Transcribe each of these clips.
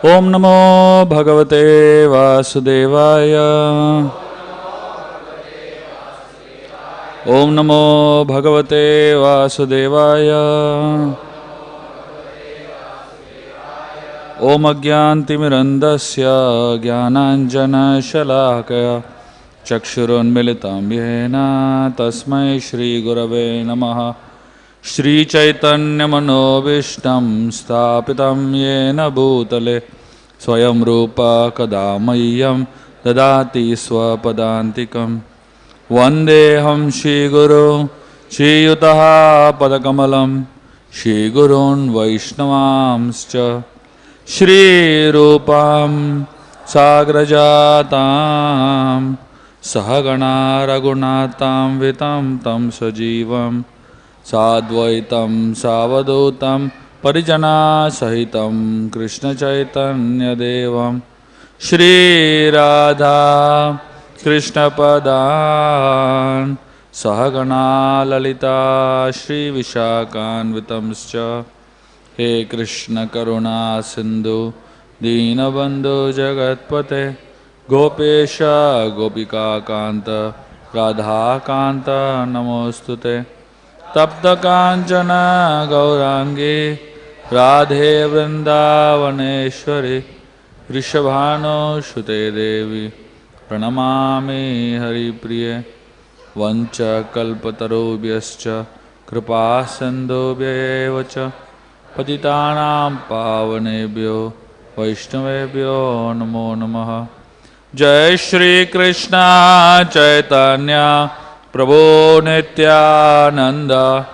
Om Namo Bhagavate Vasudevaya. Om Namo Bhagavate Vasudevaya. Om Agyantimirandasya Jnananjana Shalakaya Chakshurunmilitam Yena Tasmai Shri Gurave Namaha. Shri Chaitanya Manobishtam Sthapitam Yena Bhutale Swayam Rupa Kadamayyam Dadati Swapadantikam Vandeham Shri Guru Shri Yutaha Padakamalam Shri Gurun Vaishnavamscha Shri Rupam Sagrajatam Sahagana Raghunatam Vitam Tam Sajivam Sadvaitam Savadutam Parijana Sahitam Krishna Chaitanya Devam Shri Radha Krishna Padan Sahagana Lalita Shri Vishakan Vitamscha He Krishna Karuna Sindhu Deenabandhu Jagatpate Gopesha Gopika Kanta Radha Kanta Namostute Tapta Kanchana Gaurangi Radhe Vrindavaneshwari Vrishabhano Shute Devi Pranamami Hari Priye Vancha Kalpatarubhyascha Kripa Sindhubhyevacha Patitanam Pavanebhyo Vaishnavebhyo Namo Namaha. Jai Shri Krishna Chaitanya Prabhu Nityananda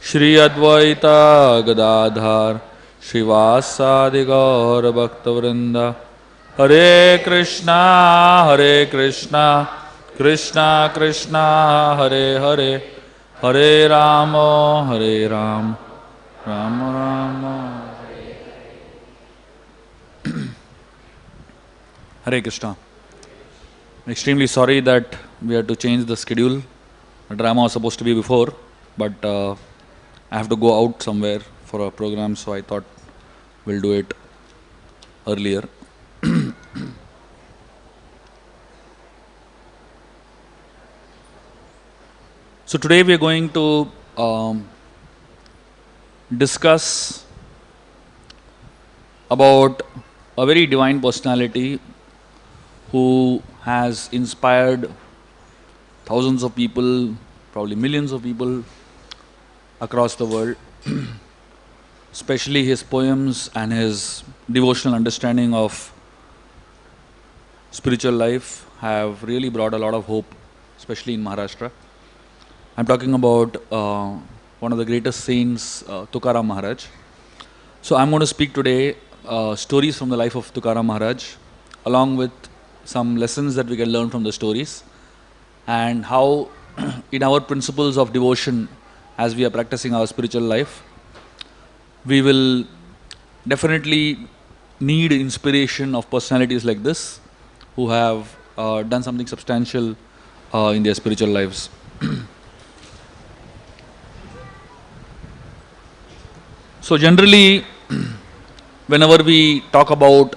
Shri Advaita Gadadhar Srivasadi Gaur Bhaktavrinda. Hare Krishna Krishna Krishna Hare Hare Hare Rama Rama Rama Hare Krishna. I'm extremely sorry that we had to change the schedule. The drama was supposed to be before, but I have to go out somewhere for a program, so I thought we'll do it earlier. So today we are going to discuss about a very divine personality who has inspired thousands of people, probably millions of people across the world. Especially his poems and his devotional understanding of spiritual life have really brought a lot of hope, especially in Maharashtra. I'm talking about one of the greatest saints, Tukaram Maharaj. So I'm going to speak today stories from the life of Tukaram Maharaj, along with some lessons that we can learn from the stories, and how in our principles of devotion, as we are practicing our spiritual life, we will definitely need inspiration of personalities like this who have done something substantial in their spiritual lives. So generally, whenever we talk about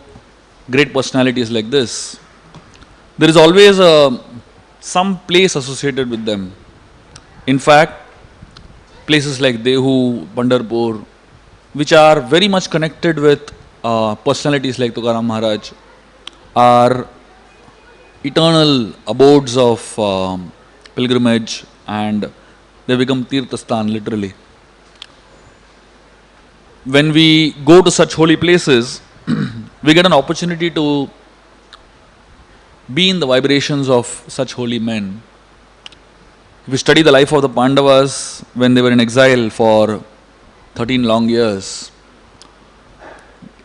great personalities like this, there is always some place associated with them. In fact, places like Dehu, Pandharpur, which are very much connected with personalities like Tukaram Maharaj, are eternal abodes of pilgrimage, and they become Tirthasthan literally. When we go to such holy places, we get an opportunity to be in the vibrations of such holy men. If we study the life of the Pandavas when they were in exile for 13 long years,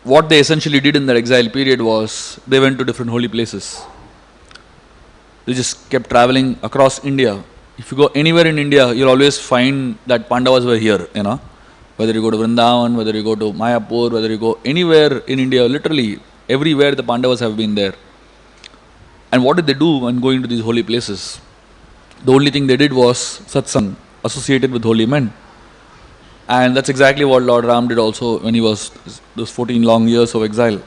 what they essentially did in that exile period was they went to different holy places. They just kept traveling across India. If you go anywhere in India, you'll always find that Pandavas were here, Whether you go to Vrindavan, whether you go to Mayapur, whether you go anywhere in India, literally everywhere the Pandavas have been there. And what did they do when going to these holy places? The only thing they did was satsang, associated with holy men. And that's exactly what Lord Ram did also when he was those 14 long years of exile.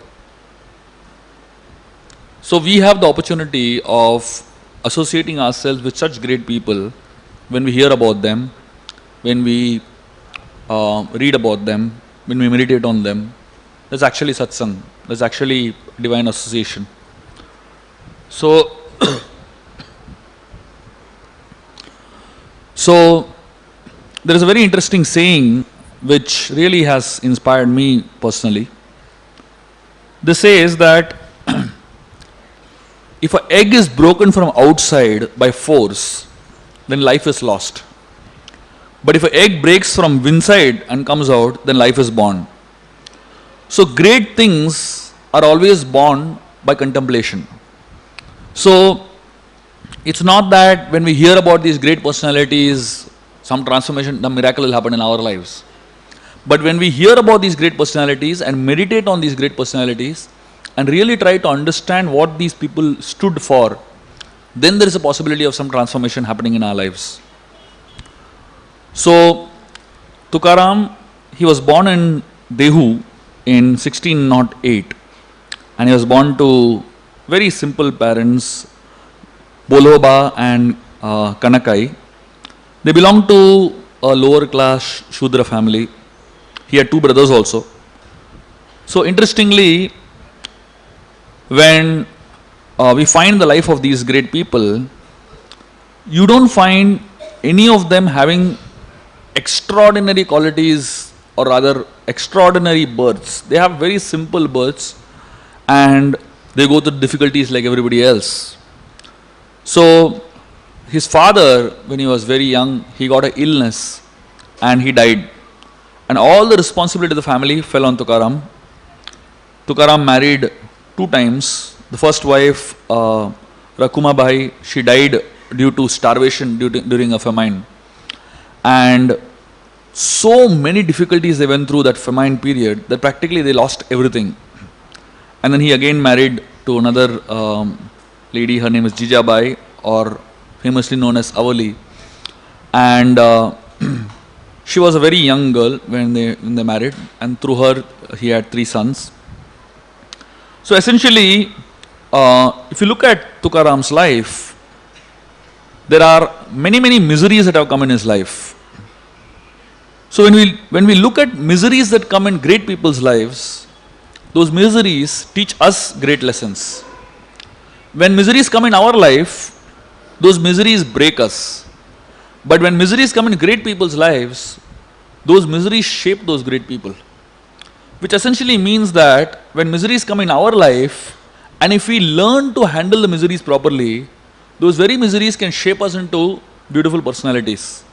So we have the opportunity of associating ourselves with such great people when we hear about them, when we read about them, when we meditate on them. There's actually satsang, there's actually divine association. So, there is a very interesting saying which really has inspired me personally. This says that if an egg is broken from outside by force, then life is lost. But if an egg breaks from inside and comes out, then life is born. So great things are always born by contemplation. So it's not that when we hear about these great personalities, some transformation, the miracle will happen in our lives. But when we hear about these great personalities and meditate on these great personalities and really try to understand what these people stood for, then there is a possibility of some transformation happening in our lives. So, Tukaram, he was born in Dehu in 1608, and he was born to very simple parents, Boloba and Kanakai. They belonged to a lower class Shudra family. He had two brothers also. So interestingly, when we find the life of these great people, you don't find any of them having extraordinary qualities or rather extraordinary births. They have very simple births and they go through difficulties like everybody else. So his father, when he was very young, he got an illness and he died. And all the responsibility of the family fell on Tukaram. Tukaram married 2 times. The first wife, Rakumabai, she died due to starvation during a famine. And so many difficulties they went through that famine period that practically they lost everything. And then he again married to another lady, her name is Jijabai, or famously known as Avali. And she was a very young girl when they married, and through her he had 3 sons. So essentially, if you look at Tukaram's life, there are many miseries that have come in his life. So when we look at miseries that come in great people's lives, those miseries teach us great lessons. When miseries come in our life, those miseries break us. But when miseries come in great people's lives, those miseries shape those great people. Which essentially means that when miseries come in our life, and if we learn to handle the miseries properly, those very miseries can shape us into beautiful personalities.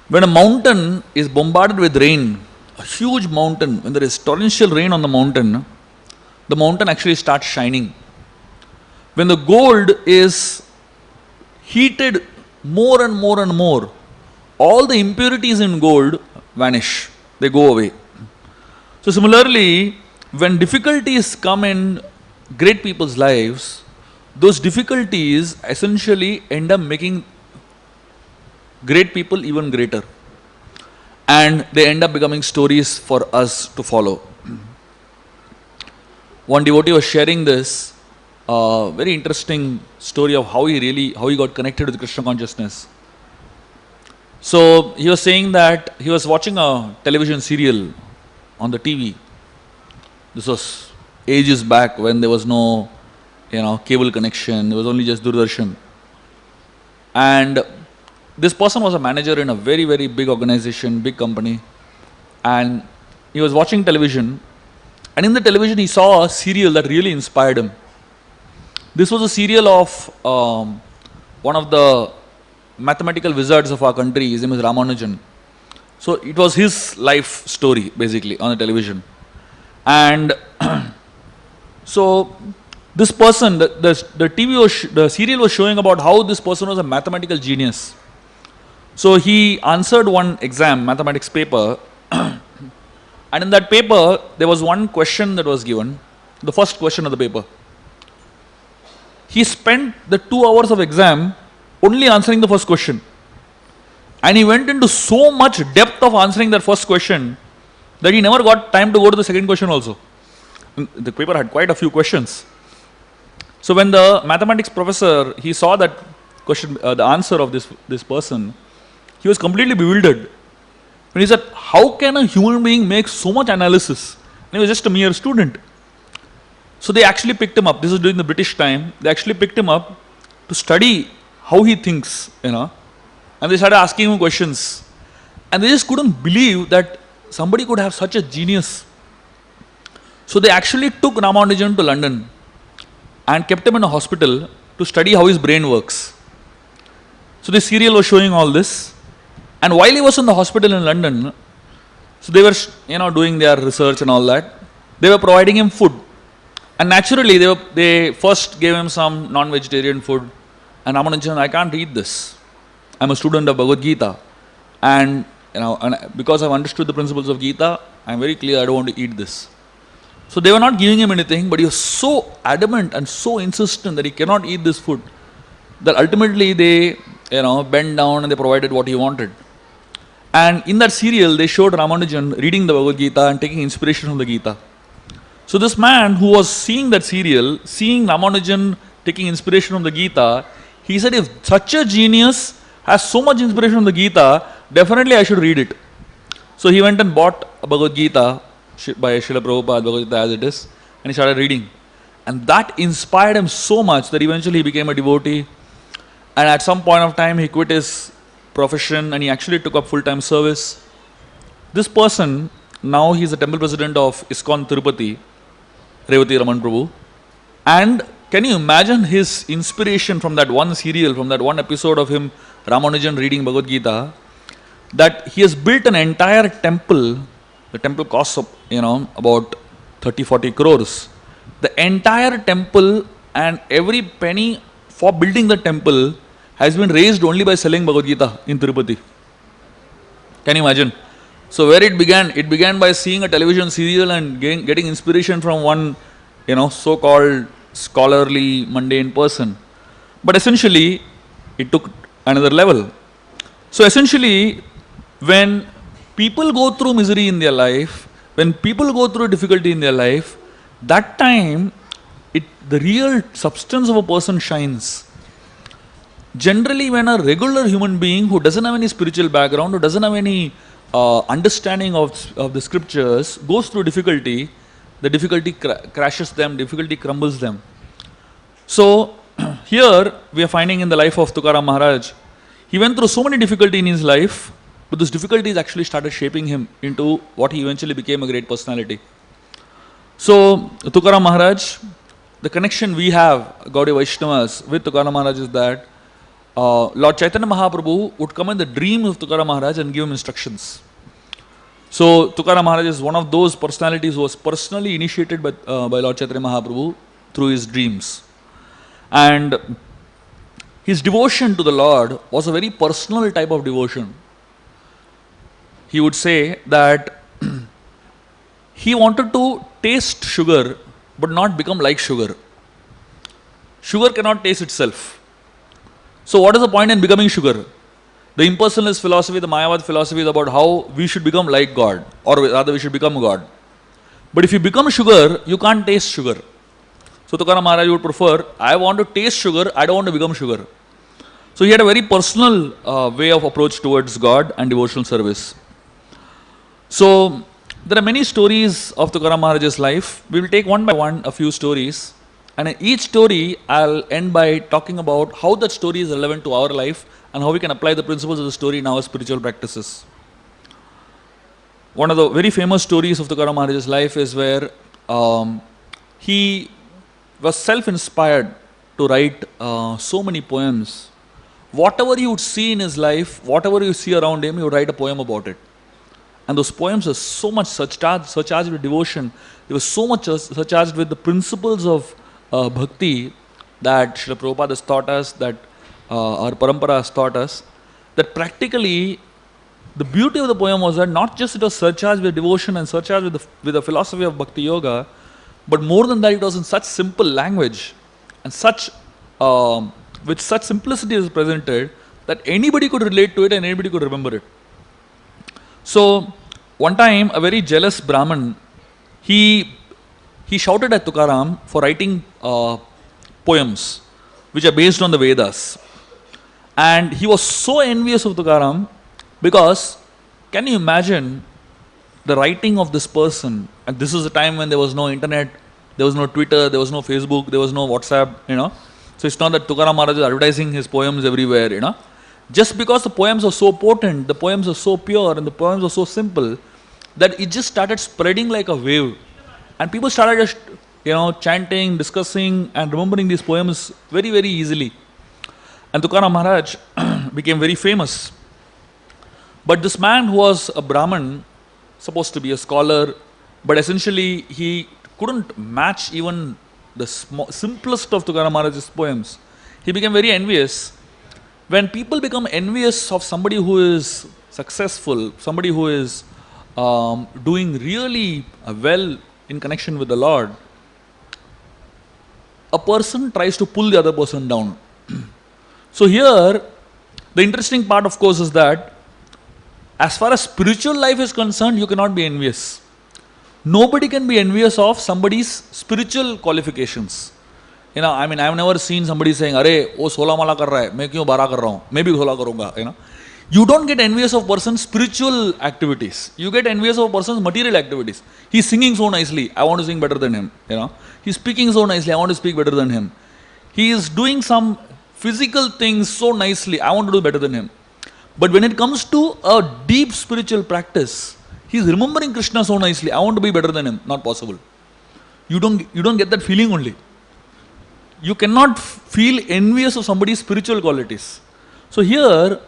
When a mountain is bombarded with rain, a huge mountain, when there is torrential rain on the mountain actually starts shining. When the gold is heated more and more and more, all the impurities in gold vanish, they go away. So similarly, when difficulties come in great people's lives, those difficulties essentially end up making great people even greater. And they end up becoming stories for us to follow. One devotee was sharing this very interesting story of how he got connected with Krishna consciousness. So he was saying that he was watching a television serial on the TV. This was ages back when there was no, cable connection. There was only just Doordarshan. And this person was a manager in a very big organization, big company. And he was watching television. And in the television he saw a serial that really inspired him. This was a serial of one of the mathematical wizards of our country. His name is Ramanujan. So it was his life story basically on the television. And so this person, the serial was showing about how this person was a mathematical genius. So he answered one exam, mathematics paper, and in that paper there was one question that was given, the first question of the paper. He spent the 2 hours of exam only answering the first question. And he went into so much depth of answering that first question that he never got time to go to the second question also. The paper had quite a few questions. So when the mathematics professor, he saw that question, the answer of this person, he was completely bewildered. When he said, how can a human being make so much analysis? And he was just a mere student. So they actually picked him up. This is during the British time. They actually picked him up to study how he thinks, And they started asking him questions. And they just couldn't believe that somebody could have such a genius. So they actually took Ramanujan to London and kept him in a hospital to study how his brain works. So this serial was showing all this. And while he was in the hospital in London, so they were, doing their research and all that. They were providing him food. And naturally, they first gave him some non-vegetarian food. And Ramanujan, I can't eat this. I'm a student of Bhagavad Gita. And, and because I've understood the principles of Gita, I'm very clear I don't want to eat this. So they were not giving him anything, but he was so adamant and so insistent that he cannot eat this food, that ultimately they, bent down and they provided what he wanted. And in that serial, they showed Ramanujan reading the Bhagavad Gita and taking inspiration from the Gita. So this man who was seeing that serial, seeing Ramanujan taking inspiration from the Gita, he said, if such a genius has so much inspiration from the Gita, definitely I should read it. So he went and bought a Bhagavad Gita by Srila Prabhupada, Bhagavad Gita as it is, and he started reading. And that inspired him so much that eventually he became a devotee. And at some point of time, he quit his profession and he actually took up full-time service. This person, now he is the temple president of ISKCON Chowpatty, Revati Raman Prabhu. And can you imagine his inspiration from that one serial, from that one episode of him, Ramanujan reading Bhagavad Gita, that he has built an entire temple. The temple costs about 30-40 crores. The entire temple and every penny for building the temple has been raised only by selling Bhagavad Gita in Tirupati. Can you imagine? So where it began by seeing a television serial and getting inspiration from one, so-called scholarly, mundane person. But essentially, it took another level. So essentially, when people go through misery in their life, when people go through difficulty in their life, that time, the real substance of a person shines. Generally, when a regular human being who doesn't have any spiritual background, who doesn't have any understanding of the scriptures, goes through difficulty, the difficulty crashes them, difficulty crumbles them. So, here we are finding in the life of Tukaram Maharaj, he went through so many difficulty in his life, but those difficulties actually started shaping him into what he eventually became a great personality. So, Tukaram Maharaj, the connection we have, Gaudiya Vaishnavas, with Tukaram Maharaj is that Lord Chaitanya Mahaprabhu would come in the dream of Tukaram Maharaj and give him instructions. So, Tukaram Maharaj is one of those personalities who was personally initiated by Lord Chaitanya Mahaprabhu through his dreams. And his devotion to the Lord was a very personal type of devotion. He would say that he wanted to taste sugar but not become like sugar. Sugar cannot taste itself. So what is the point in becoming sugar? The impersonalist philosophy, the Mayavad philosophy is about how we should become like God, or rather we should become God. But if you become sugar, you can't taste sugar. So Tukaram Maharaj would prefer, I want to taste sugar, I don't want to become sugar. So he had a very personal way of approach towards God and devotional service. So there are many stories of Tukaram Maharaj's life. We will take one by one a few stories. And in each story, I'll end by talking about how that story is relevant to our life and how we can apply the principles of the story in our spiritual practices. One of the very famous stories of Tukaram Maharaj's life is where he was self-inspired to write so many poems. Whatever you would see in his life, whatever you see around him, he would write a poem about it. And those poems are so much surcharged with devotion. They were so much surcharged with the principles of bhakti that Srila Prabhupada has taught us, that our parampara has taught us, that practically the beauty of the poem was that not just it was surcharged with devotion and surcharged with the philosophy of bhakti-yoga, but more than that, it was in such simple language and with such simplicity is presented that anybody could relate to it and anybody could remember it. So, one time a very jealous Brahmin, he shouted at Tukaram for writing poems which are based on the Vedas. And he was so envious of Tukaram because, can you imagine the writing of this person? And this is a time when there was no internet, there was no Twitter, there was no Facebook, there was no WhatsApp, So it's not that Tukaram Maharaj is advertising his poems everywhere, Just because the poems are so potent, the poems are so pure, and the poems are so simple, that it just started spreading like a wave. And people started just, chanting, discussing, and remembering these poems very, very easily. And Tukaram Maharaj became very famous. But this man who was a Brahmin, supposed to be a scholar, but essentially he couldn't match even the simplest of Tukaram Maharaj's poems. He became very envious. When people become envious of somebody who is successful, somebody who is doing really well in connection with the Lord, a person tries to pull the other person down. So here, the interesting part of course is that as far as spiritual life is concerned, you cannot be envious. Nobody can be envious of somebody's spiritual qualifications. I've never seen somebody saying, "Arey, wo 16 mala kar raha hai, main kyun 12 kar raha hu, main bhi 16 karunga." You don't get envious of person's spiritual activities. You get envious of person's material activities. He's singing so nicely, I want to sing better than him. He's speaking so nicely, I want to speak better than him. He is doing some physical things so nicely, I want to do better than him. But when it comes to a deep spiritual practice, he's remembering Krishna so nicely, I want to be better than him. Not possible. You don't get that feeling only. You cannot feel envious of somebody's spiritual qualities. So here,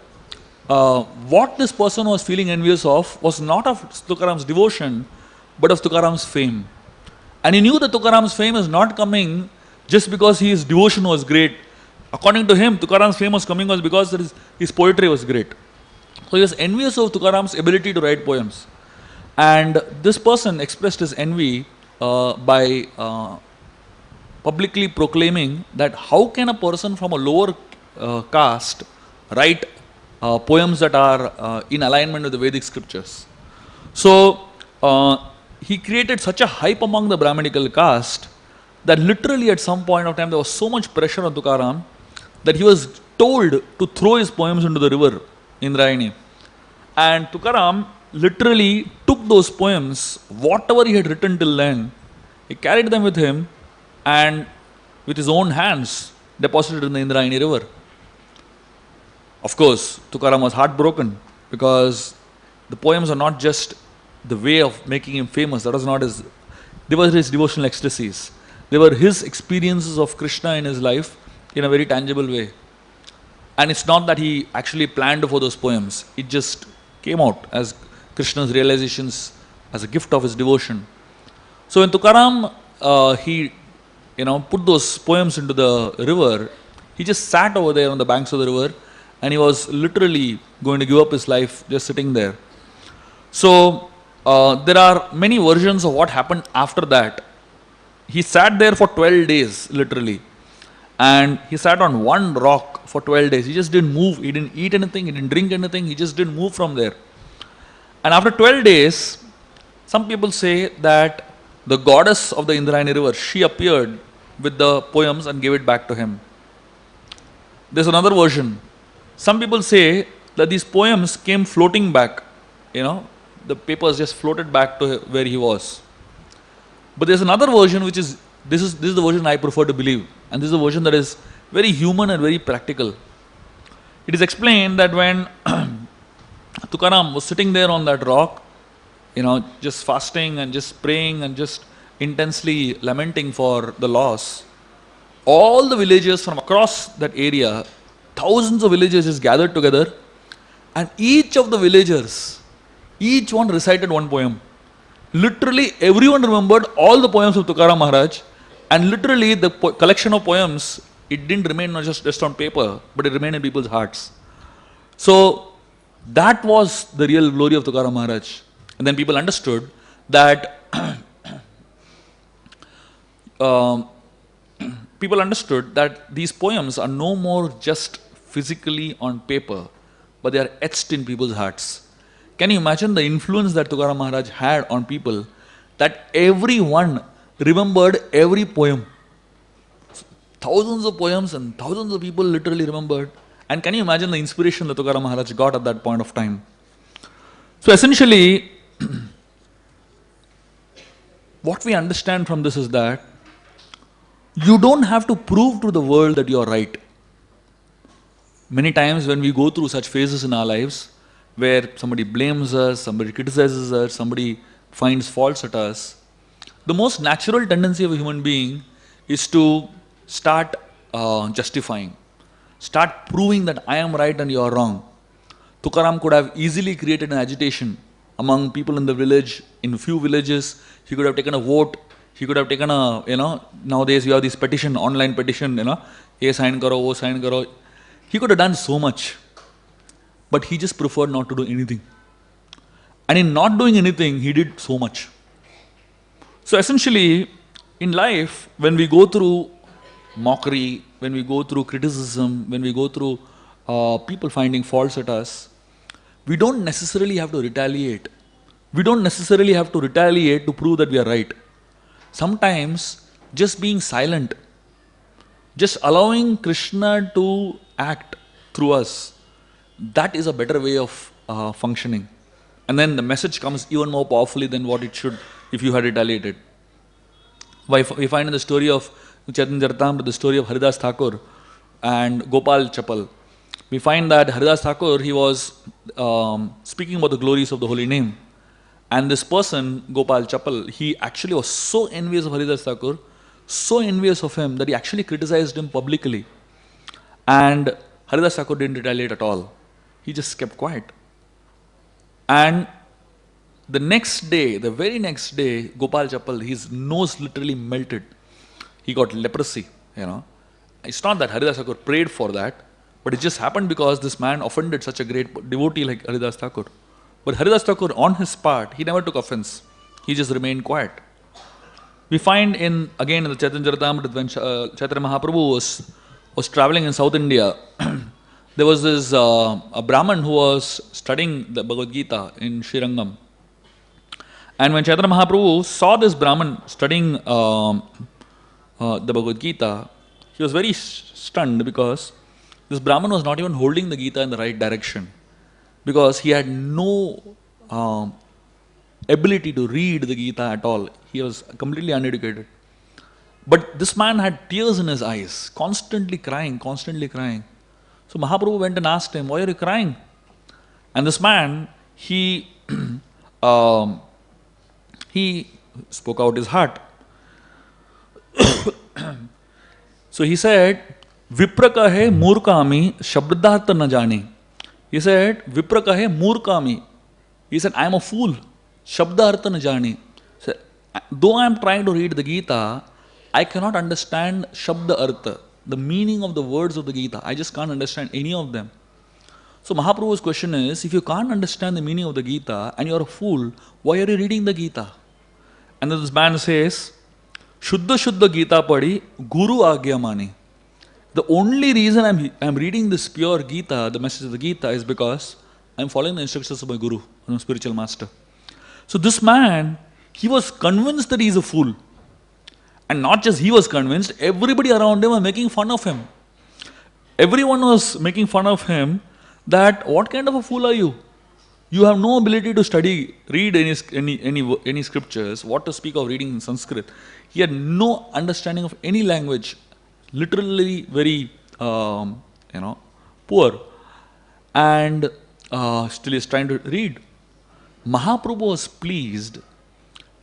what this person was feeling envious of was not of Tukaram's devotion, but of Tukaram's fame. And he knew that Tukaram's fame is not coming just because his devotion was great. According to him, Tukaram's fame was coming because his poetry was great. So he was envious of Tukaram's ability to write poems. And this person expressed his envy by publicly proclaiming that how can a person from a lower caste write poems that are in alignment with the Vedic scriptures. So he created such a hype among the Brahminical caste that literally at some point of time there was so much pressure on Tukaram that he was told to throw his poems into the river Indrayani. And Tukaram literally took those poems, whatever he had written till then, he carried them with him and with his own hands deposited in the Indrayani river. Of course, Tukaram was heartbroken because the poems are not just the way of making him famous. That was not his. They were his devotional ecstasies. They were his experiences of Krishna in his life in a very tangible way. And it's not that he actually planned for those poems. It just came out as Krishna's realizations as a gift of his devotion. So when Tukaram he put those poems into the river, he just sat over there on the banks of the river and he was literally going to give up his life just sitting there. So there are many versions of what happened after that. He sat there for 12 days literally, and he sat on one rock for 12 days. He just didn't move, he didn't eat anything, he didn't drink anything, he just didn't move from there. And after 12 days, some people say that the goddess of the Indrayani river, she appeared with the poems and gave it back to him. There's another version. Some people say that these poems came floating back, the papers just floated back to where he was. But there's another version which is, this is the version I prefer to believe, and this is the version that is very human and very practical. It is explained that when Tukaram was sitting there on that rock, just fasting and just praying and just intensely lamenting for the loss, all the villagers from across that area, thousands of villagers just gathered together, and each of the villagers, each one recited one poem. Literally everyone remembered all the poems of Tukaram Maharaj, and literally the collection of poems, it didn't remain not just on paper, but it remained in people's hearts. So that was the real glory of Tukaram Maharaj. And then people understood that these poems are no more just physically on paper, but they are etched in people's hearts. Can you imagine the influence that Tukaram Maharaj had on people, that everyone remembered every poem? thousands of poems and thousands of people literally remembered. And can you imagine the inspiration that Tukaram Maharaj got at that point of time? So essentially, what we understand from this is that you don't have to prove to the world that you are right. Many times when we go through such phases in our lives, where somebody blames us, somebody criticizes us, somebody finds faults at us, the most natural tendency of a human being is to start justifying, start proving that I am right and you are wrong. Tukaram could have easily created an agitation among people in the village, in few villages. He could have taken a vote. He could have taken a, nowadays you have this petition, online petition, ye sign karo, wo sign karo. He could have done so much, but he just preferred not to do anything. And in not doing anything, he did so much. So essentially, in life, when we go through mockery, when we go through criticism, when we go through people finding faults at us, we don't necessarily have to retaliate. We don't necessarily have to retaliate to prove that we are right. Sometimes just being silent, just allowing Krishna to act through us, that is a better way of functioning. And then the message comes even more powerfully than what it should if you had retaliated. We find in the story of Chaitanya Charitamrita, the story of Haridas Thakur and Gopal Chapal. We find that Haridas Thakur, he was speaking about the glories of the holy name. And this person, Gopal Chapal, he actually was so envious of Haridas Thakur, so envious of him that he actually criticized him publicly. And Haridas Thakur didn't retaliate at all. He just kept quiet. And the next day, the very next day, Gopal Chapal, his nose literally melted. He got leprosy, It's not that Haridas Thakur prayed for that, but it just happened because this man offended such a great devotee like Haridas Thakur. But Haridas Thakur, on his part, he never took offense. He just remained quiet. We find again in the Chaitanya Charitamrita, when Chaitanya Mahaprabhu was traveling in South India, there was this a Brahman who was studying the Bhagavad Gita in Srirangam. And when Chaitanya Mahaprabhu saw this Brahman studying the Bhagavad Gita, he was very stunned because this Brahman was not even holding the Gita in the right direction, because he had no ability to read the Gita at all. He was completely uneducated. But this man had tears in his eyes, constantly crying, constantly crying. So Mahaprabhu went and asked him, "Why are you crying?" And this man, he spoke out his heart. So he said, "Vipra kahe murkami shabdartha na jani." He said, "Vipra kahe murkami." He said, "I am a fool. Shabdartha na jani." So, though I am trying to read the Gita, I cannot understand Shabda Artha, the meaning of the words of the Gita. I just can't understand any of them. So Mahaprabhu's question is, if you can't understand the meaning of the Gita and you are a fool, why are you reading the Gita? And then this man says, "Shuddha Shuddha Gita padi, Guru Agya mani." The only reason I'm reading this pure Gita, the message of the Gita, is because I'm following the instructions of my Guru, my spiritual master. So this man, he was convinced that he is a fool. And not just he was convinced, everybody around him was making fun of him. Everyone was making fun of him that, what kind of a fool are you? You have no ability to study, read any scriptures, what to speak of reading in Sanskrit. He had no understanding of any language, literally very, poor. And still is trying to read. Mahaprabhu was pleased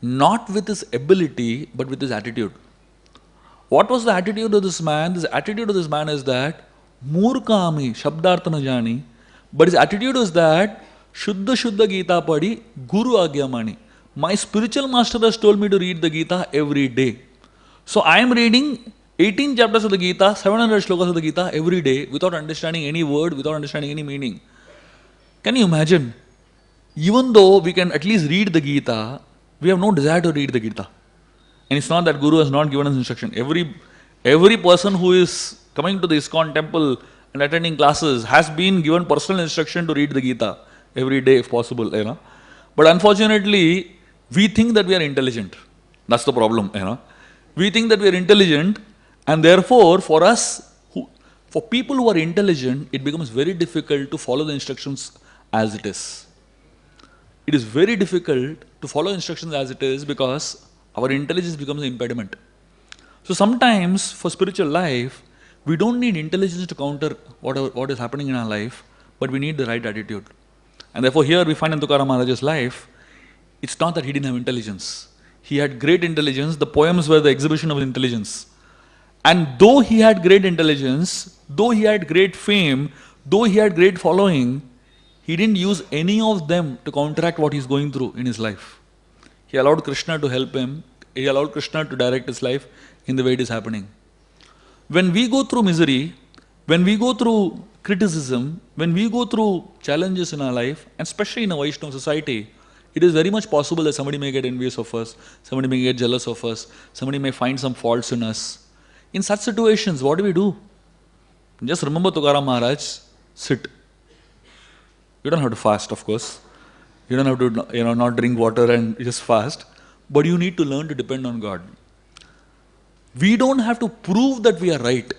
not with his ability, but with his attitude. What was the attitude of this man? This attitude of this man is that, Murkami, Shabdartha jani, but his attitude is that, Shuddha Shuddha Gita padi, Guru Agyamani. My spiritual master has told me to read the Gita every day. So I am reading 18 chapters of the Gita, 700 shlokas of the Gita every day, without understanding any word, without understanding any meaning. Can you imagine? Even though we can at least read the Gita, we have no desire to read the Gita. And it's not that Guru has not given us instruction. Every person who is coming to the ISKCON temple and attending classes has been given personal instruction to read the Gita every day if possible. But unfortunately, we think that we are intelligent. That's the problem. We think that we are intelligent And therefore, for us, for people who are intelligent, it becomes very difficult to follow the instructions as it is. It is very difficult to follow instructions as it is because our intelligence becomes an impediment. So sometimes for spiritual life, we don't need intelligence to counter what is happening in our life, but we need the right attitude. And therefore here we find in Tukaram Maharaj's life, it's not that he didn't have intelligence. He had great intelligence. The poems were the exhibition of intelligence. And though he had great intelligence, though he had great fame, though he had great following, he didn't use any of them to counteract what he's going through in his life. He allowed Krishna to help him. He allowed Krishna to direct his life in the way it is happening. When we go through misery, when we go through criticism, when we go through challenges in our life, and especially in a Vaishnava society, it is very much possible that somebody may get envious of us, somebody may get jealous of us, somebody may find some faults in us. In such situations, what do? Just remember Tukaram Maharaj, sit. You don't have to fast, of course. You don't have to not drink water and just fast. But you need to learn to depend on God. We don't have to prove that we are right.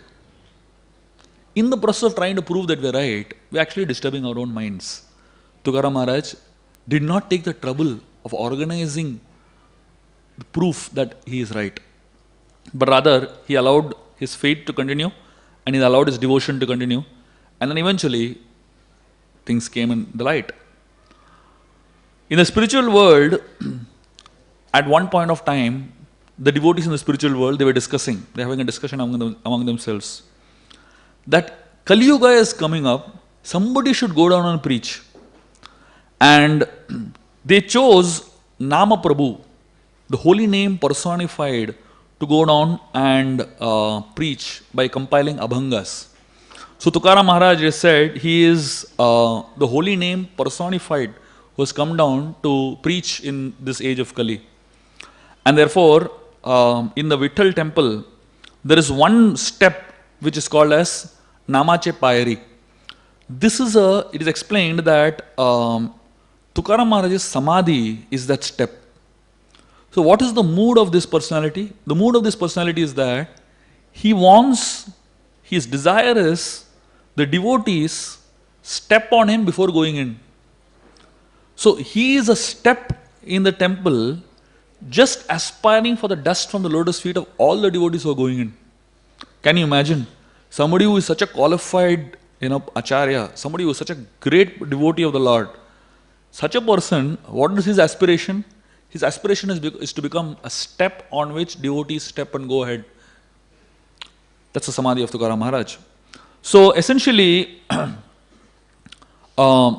In the process of trying to prove that we are right, we are actually disturbing our own minds. Tukaram Maharaj did not take the trouble of organizing the proof that he is right. But rather, he allowed his faith to continue and he allowed his devotion to continue. And then eventually, things came in the light. In the spiritual world, at one point of time, the devotees in the spiritual world, they were discussing, they were having a discussion among themselves, that Kali Yuga is coming up, somebody should go down and preach. And they chose Nama Prabhu, the holy name personified, to go down and preach by compiling Abhangas. So Tukaram Maharaj has said he is the holy name personified who has come down to preach in this age of Kali. And therefore, in the Vitthal temple, there is one step which is called as Namache Payari. It is explained that Tukaram Maharaj's Samadhi is that step. So what is the mood of this personality? The mood of this personality is that his desire is the devotees step on him before going in. So he is a step in the temple just aspiring for the dust from the lotus feet of all the devotees who are going in. Can you imagine? Somebody who is such a qualified acharya, somebody who is such a great devotee of the Lord, such a person, what is his aspiration? His aspiration is to become a step on which devotees step and go ahead. That's the Samadhi of Tukaram Maharaj. So essentially, the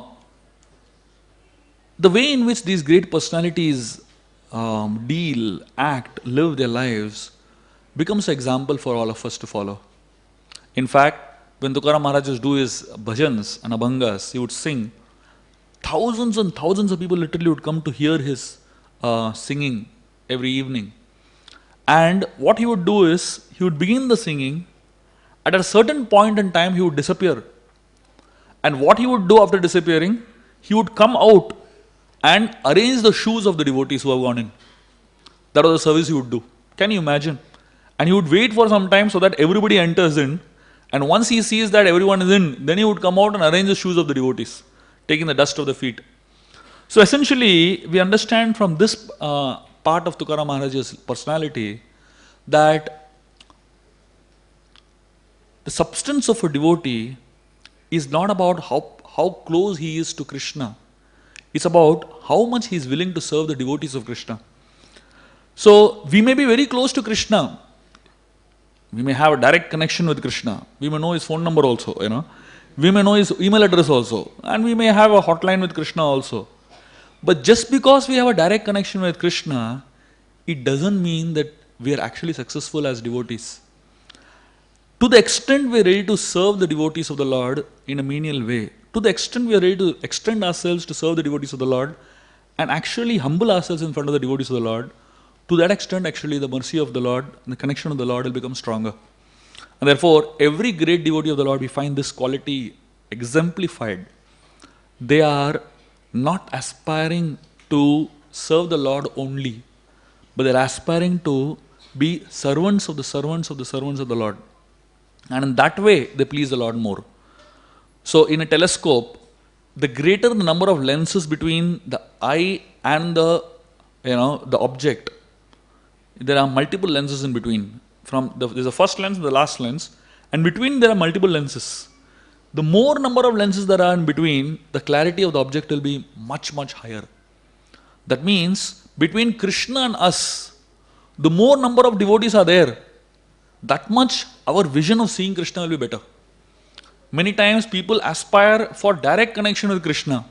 way in which these great personalities deal, act, live their lives becomes an example for all of us to follow. In fact, when Tukaram Maharaj used to do his bhajans and abhangas, he would sing. Thousands and thousands of people literally would come to hear his singing every evening. And what he would do is, he would begin the singing. At a certain point in time, he would disappear. And what he would do after disappearing, he would come out and arrange the shoes of the devotees who have gone in. That was the service he would do. Can you imagine? And he would wait for some time so that everybody enters in. And once he sees that everyone is in, then he would come out and arrange the shoes of the devotees, taking the dust of the feet. So essentially, we understand from this part of Tukaram Maharaj's personality that the substance of a devotee is not about how close he is to Krishna. It's about how much he is willing to serve the devotees of Krishna. So we may be very close to Krishna. We may have a direct connection with Krishna. We may know his phone number also, We may know his email address also. And we may have a hotline with Krishna also. But just because we have a direct connection with Krishna, it doesn't mean that we are actually successful as devotees. To the extent we are ready to serve the devotees of the Lord in a menial way, to the extent we are ready to extend ourselves to serve the devotees of the Lord and actually humble ourselves in front of the devotees of the Lord, to that extent actually the mercy of the Lord and the connection of the Lord will become stronger. And therefore, every great devotee of the Lord, we find this quality exemplified. They are not aspiring to serve the Lord only, but they are aspiring to be servants of the servants of the servants of the Lord. And in that way, they please the Lord more. So in a telescope, the greater the number of lenses between the eye and the object, there are multiple lenses in between. There's the first lens and the last lens, and between there are multiple lenses. The more number of lenses there are in between, the clarity of the object will be much, much higher. That means between Krishna and us, the more number of devotees are there, that much our vision of seeing Krishna will be better. Many times people aspire for direct connection with Krishna.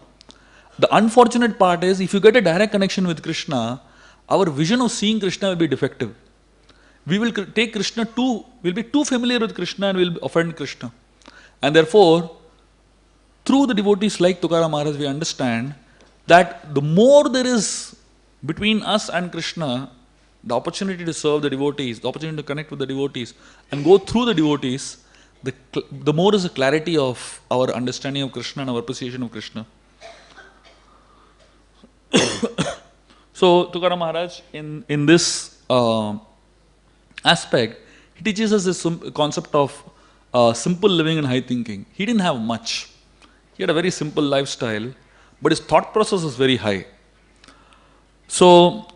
The unfortunate part is, if you get a direct connection with Krishna, our vision of seeing Krishna will be defective. We will take Krishna we'll be too familiar with Krishna and will offend Krishna. And therefore, through the devotees like Tukaram Maharaj, we understand that the more there is between us and Krishna, the opportunity to serve the devotees, the opportunity to connect with the devotees and go through the devotees, the more is the clarity of our understanding of Krishna and our appreciation of Krishna. So Tukaram Maharaj, in this aspect, he teaches us this concept of simple living and high thinking. He didn't have much. He had a very simple lifestyle, but his thought process was very high. So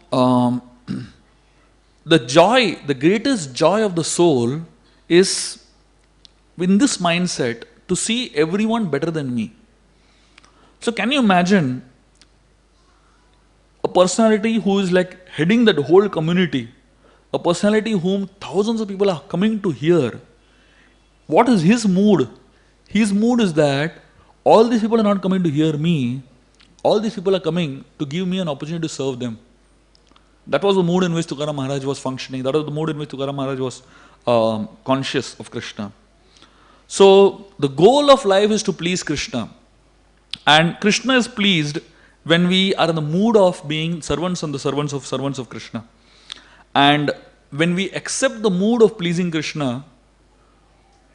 the greatest joy of the soul is in this mindset to see everyone better than me. So can you imagine a personality who is like heading that whole community, a personality whom thousands of people are coming to hear? What is his mood? His mood is that all these people are not coming to hear me, all these people are coming to give me an opportunity to serve them. That was the mood in which Tukaram Maharaj was functioning. That was the mood in which Tukaram Maharaj was conscious of Krishna. So the goal of life is to please Krishna. And Krishna is pleased when we are in the mood of being servants and the servants of Krishna. And when we accept the mood of pleasing Krishna,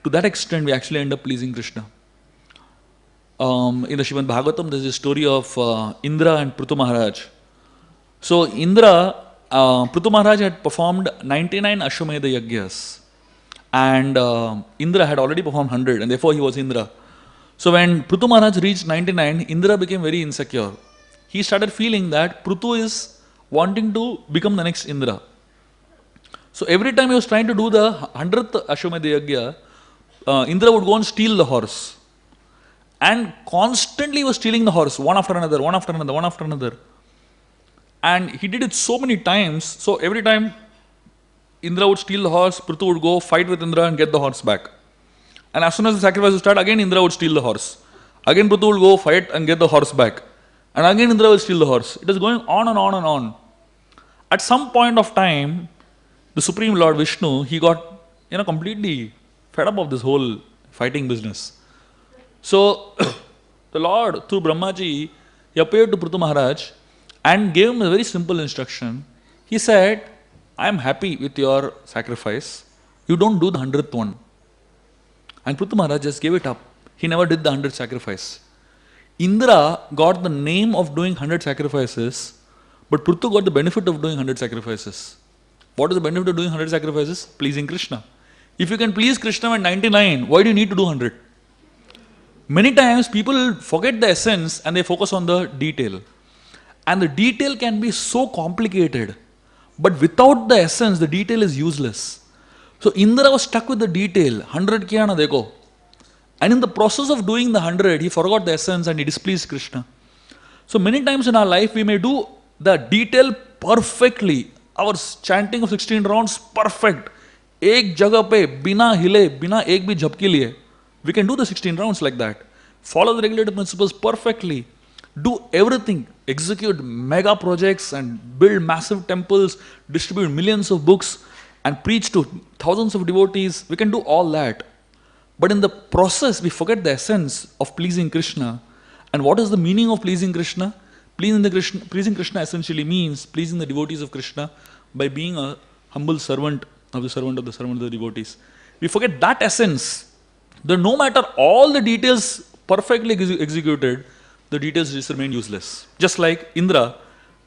to that extent we actually end up pleasing Krishna. In the Srimad Bhagavatam, there is a story of Indra and Prithu Maharaj. So Prithu Maharaj had performed 99 Ashwamedha Yagyas. And Indra had already performed 100, and therefore he was Indra. So when Prithu Maharaj reached 99, Indra became very insecure. He started feeling that Prithu is wanting to become the next Indra. So every time he was trying to do the 100th Ashwamedha Yagya, Indra would go and steal the horse. And constantly he was stealing the horse, one after another, one after another, one after another. And he did it so many times, so every time Indra would steal the horse, Prithu would go fight with Indra and get the horse back. And as soon as the sacrifice would start, again Indra would steal the horse. Again Prithu would go fight and get the horse back. And again Indra will steal the horse. It is going on and on and on. At some point of time, the Supreme Lord Vishnu, he got completely fed up of this whole fighting business. So the Lord, through Brahmaji, he appeared to Prithu Maharaj and gave him a very simple instruction. He said, I am happy with your sacrifice. You don't do the 100th one. And Prithu Maharaj just gave it up. He never did the 100th sacrifice. Indra got the name of doing 100 sacrifices, but Prithu got the benefit of doing 100 sacrifices. What is the benefit of doing 100 sacrifices? Pleasing Krishna. If you can please Krishna at 99, why do you need to do 100? Many times people forget the essence and they focus on the detail. And the detail can be so complicated. But without the essence, the detail is useless. So Indra was stuck with the detail. 100 kiya na dekho. And in the process of doing the 100, he forgot the essence and he displeased Krishna. So many times in our life, we may do the detail perfectly. Our chanting of 16 rounds, perfect. Ek jagah pe, bina hile, bina ek bhi jhabki liye. We can do the 16 rounds like that. Follow the regulative principles perfectly. Do everything. Execute mega projects and build massive temples, distribute millions of books and preach to thousands of devotees. We can do all that. But in the process, we forget the essence of pleasing Krishna. And what is the meaning of pleasing Krishna? Pleasing Krishna essentially means pleasing the devotees of Krishna by being a humble servant of the servant of the servant of the devotees. We forget that essence. That no matter all the details perfectly executed, the details just remain useless. Just like Indra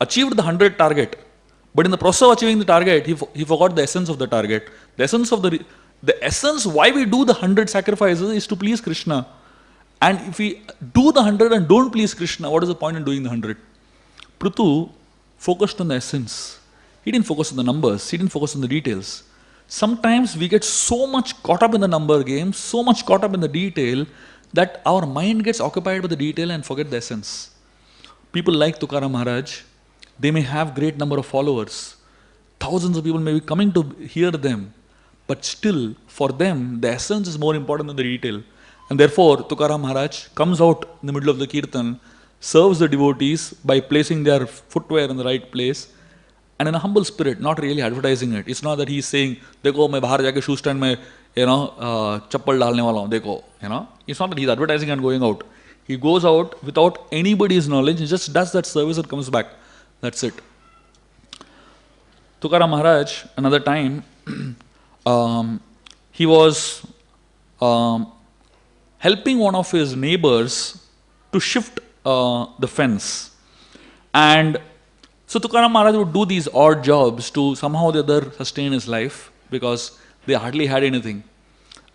achieved the 100 target, But in the process of achieving the target, he forgot the essence of the target. The essence of the essence why we do the 100 sacrifices is to please Krishna. And if we do the 100 and don't please Krishna, what is the point in doing the 100? Prithu focused on the essence. He didn't focus on the numbers. He didn't focus on the details. Sometimes we get so much caught up in the number game, so much caught up in the detail, that our mind gets occupied with the detail and forget the essence. People like Tukaram Maharaj, they may have great number of followers. Thousands of people may be coming to hear them. But still, for them, the essence is more important than the detail. And therefore, Tukaram Maharaj comes out in the middle of the kirtan, serves the devotees by placing their footwear in the right place, and in a humble spirit, not really advertising it. It's not that he's saying, "Dekho, main bahar jaake shoe stand mein, chappal dalne wala hu, dekho." It's not that he's advertising and going out. He goes out without anybody's knowledge. He just does that service and comes back. That's it. Tukaram Maharaj, another time, he was helping one of his neighbors to shift the fence. And so Tukaram Maharaj would do these odd jobs to somehow or the other sustain his life, because they hardly had anything.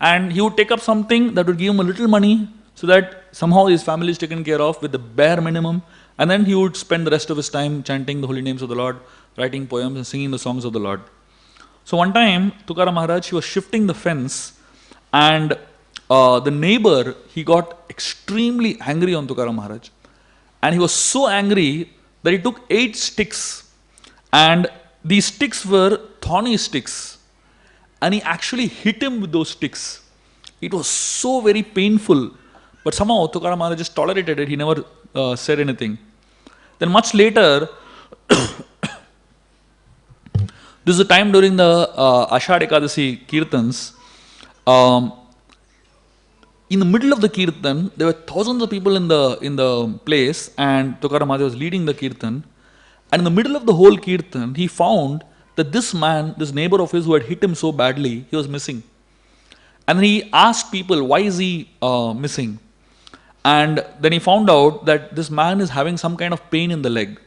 And he would take up something that would give him a little money so that somehow his family is taken care of with the bare minimum. And then he would spend the rest of his time chanting the holy names of the Lord, writing poems and singing the songs of the Lord. So one time, Tukaram Maharaj, he was shifting the fence, and the neighbor, he got extremely angry on Tukaram Maharaj. And he was so angry that he took 8 sticks, and these sticks were thorny sticks, and he actually hit him with those sticks. It was so very painful, but somehow Tukaram Maharaj just tolerated it. He never said anything. Then much later, this is a time during the Ashad Ekadasi Kirtans. In the middle of the Kirtan, there were thousands of people in the place, and Tukaram Maharaj was leading the Kirtan. And in the middle of the whole Kirtan, he found that this man, this neighbor of his who had hit him so badly, he was missing. And then he asked people, why is he missing? And then he found out that this man is having some kind of pain in the leg.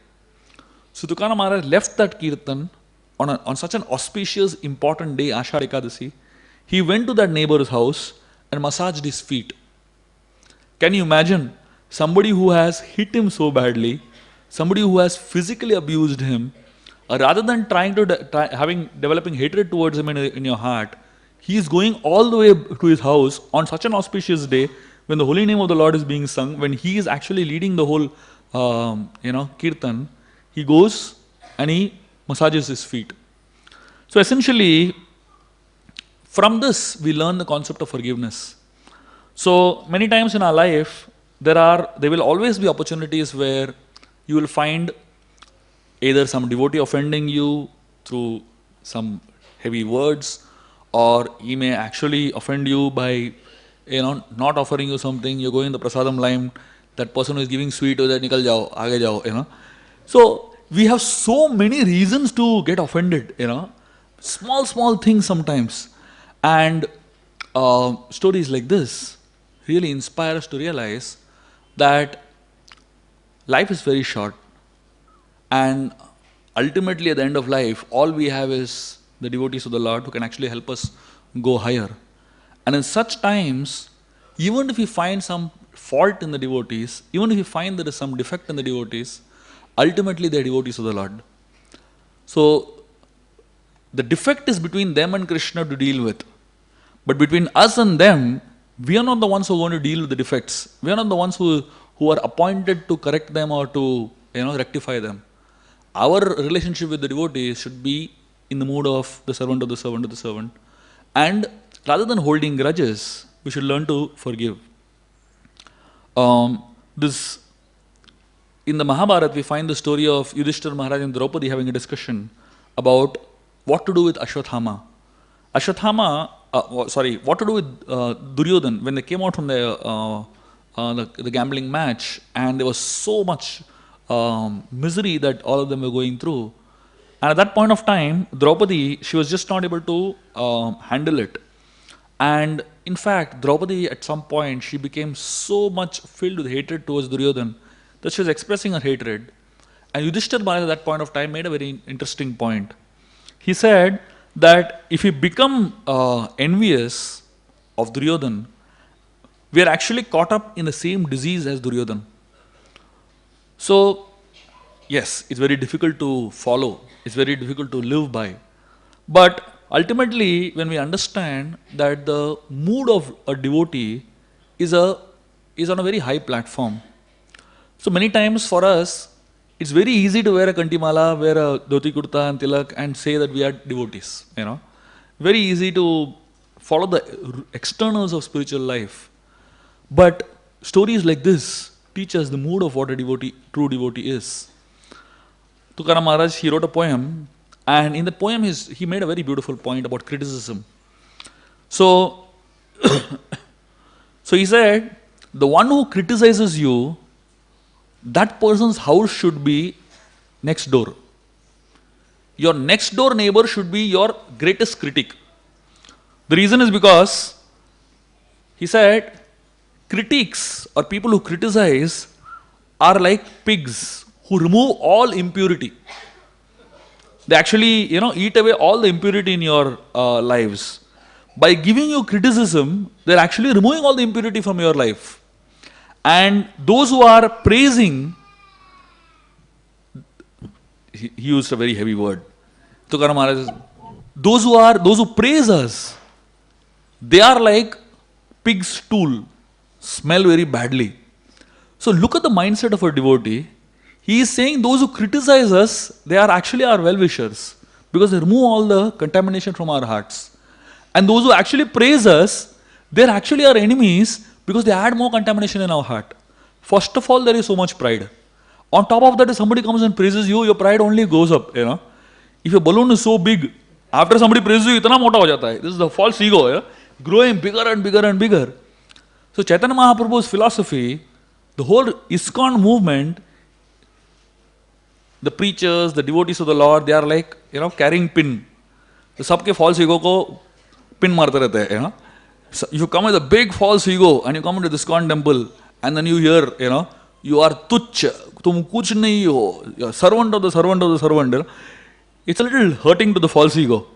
So Tukaram Maharaj left that Kirtan on such an auspicious, important day, Ashad Ekadasi. He went to that neighbor's house and massaged his feet. Can you imagine somebody who has hit him so badly, somebody who has physically abused him, rather than developing hatred towards him in your heart, he is going all the way to his house on such an auspicious day when the holy name of the Lord is being sung, when he is actually leading the whole kirtan. He goes and he massages his feet. So essentially, from this we learn the concept of forgiveness. So many times in our life, there will always be opportunities where you will find either some devotee offending you through some heavy words, or he may actually offend you by not offering you something. You're going the prasadam line, that person who is giving sweet, that nikal jao, aage jao, So we have so many reasons to get offended, small things sometimes. And stories like this really inspire us to realize that life is very short, and ultimately at the end of life, all we have is the devotees of the Lord who can actually help us go higher. And in such times, even if we find some fault in the devotees, even if we find there is some defect in the devotees, ultimately they are devotees of the Lord. So the defect is between them and Krishna to deal with. But between us and them, we are not the ones who are going to deal with the defects. We are not the ones who are appointed to correct them or to rectify them. Our relationship with the devotee should be in the mood of the servant of the servant of the servant. And rather than holding grudges, we should learn to forgive. In the Mahabharata, we find the story of Yudhishthira Maharaj and Draupadi having a discussion about what to do with Ashwathama. What to do with Duryodhan when they came out from the gambling match, and there was so much misery that all of them were going through. And at that point of time, Draupadi, she was just not able to handle it. And in fact, Draupadi at some point, she became so much filled with hatred towards Duryodhan that she was expressing her hatred. And Yudhishthira Maharaj at that point of time made a very interesting point. He said that if we become envious of Duryodhan, we are actually caught up in the same disease as Duryodhan. So, yes, it's very difficult to follow, it's very difficult to live by. But ultimately, when we understand that the mood of a devotee is on a very high platform. So many times for us, it's very easy to wear a kantimala, wear a dhoti kurta and tilak and say that we are devotees. Very easy to follow the externals of spiritual life. But stories like this teach us the mood of what a true devotee is. Tukaram Maharaj, he wrote a poem, and in the poem he made a very beautiful point about criticism. So, so he said, the one who criticizes you, that person's house should be next door. Your next door neighbor should be your greatest critic. The reason is because, he said, critics or people who criticize are like pigs who remove all impurity. They actually, eat away all the impurity in your lives. By giving you criticism, they're actually removing all the impurity from your life. And those who are praising, he used a very heavy word. Tukaram Maharaj, those who praise us, they are like pig's stool, smell very badly. So look at the mindset of a devotee. He is saying those who criticize us, they are actually our well-wishers, because they remove all the contamination from our hearts. And those who actually praise us, they are actually our enemies, because they add more contamination in our heart. First of all, there is so much pride. On top of that, if somebody comes and praises you, your pride only goes up. If your balloon is so big, after somebody praises you, itna mota ho jata hai. This is the false ego, growing bigger and bigger and bigger. So Chaitanya Mahaprabhu's philosophy, the whole ISKCON movement, the preachers, the devotees of the Lord, they are like, carrying pin. So sabke false ego ko pin marte rehte hai, So if you come with a big false ego and you come into this ISKCON temple and then you hear, you are tuch, tum kuch nahi ho, you are servant of the servant of the servant. It's a little hurting to the false ego.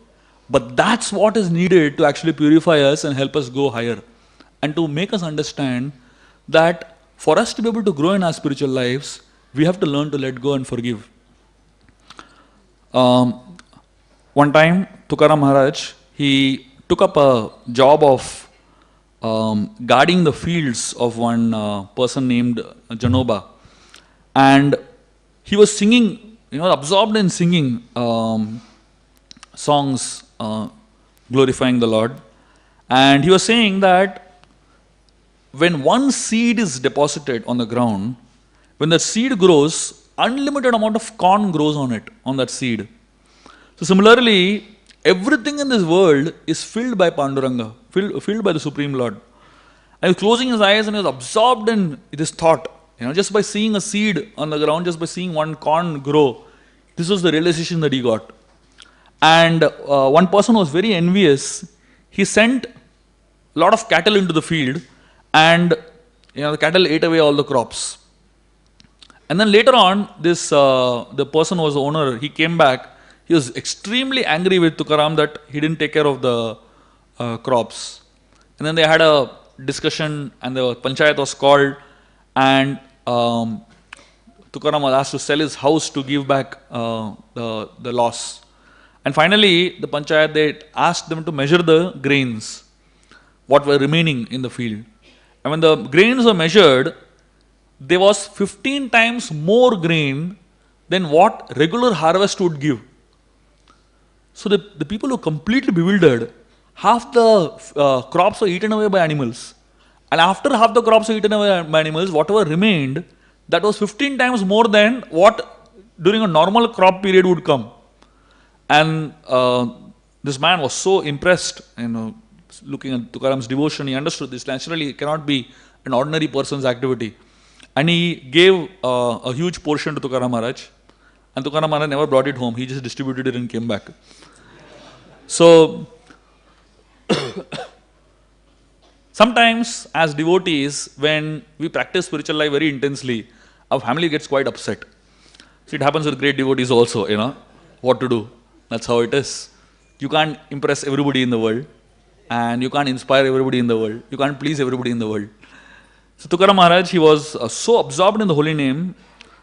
But that's what is needed to actually purify us and help us go higher. And to make us understand that for us to be able to grow in our spiritual lives, we have to learn to let go and forgive. One time, Tukaram Maharaj, he took up a job of guarding the fields of one person named Janoba. And he was singing, absorbed in singing songs glorifying the Lord. And he was saying that when one seed is deposited on the ground, when the seed grows, unlimited amount of corn grows on it, on that seed. So similarly, everything in this world is filled by Panduranga, filled by the Supreme Lord. And he was closing his eyes and he was absorbed in this thought. Just by seeing a seed on the ground, just by seeing one corn grow, this was the realization that he got. And one person was very envious. He sent a lot of cattle into the field, and the cattle ate away all the crops. And then later on, the person who was the owner, he came back. He was extremely angry with Tukaram that he didn't take care of the crops. And then they had a discussion, and the panchayat was called, and Tukaram was asked to sell his house to give back the loss. And finally, the panchayat, they asked them to measure the grains, what were remaining in the field. And when the grains were measured, there was 15 times more grain than what regular harvest would give. So the people were completely bewildered. Half the crops were eaten away by animals. And after half the crops were eaten away by animals, whatever remained, that was 15 times more than what during a normal crop period would come. And this man was so impressed, looking at Tukaram's devotion, he understood this naturally cannot be an ordinary person's activity. And he gave a huge portion to Tukaram Maharaj. And Tukaram Maharaj never brought it home. He just distributed it and came back. So, sometimes as devotees, when we practice spiritual life very intensely, our family gets quite upset. So it happens with great devotees also, what to do. That's how it is. You can't impress everybody in the world, and you can't inspire everybody in the world. You can't please everybody in the world. So Tukaram Maharaj, he was so absorbed in the holy name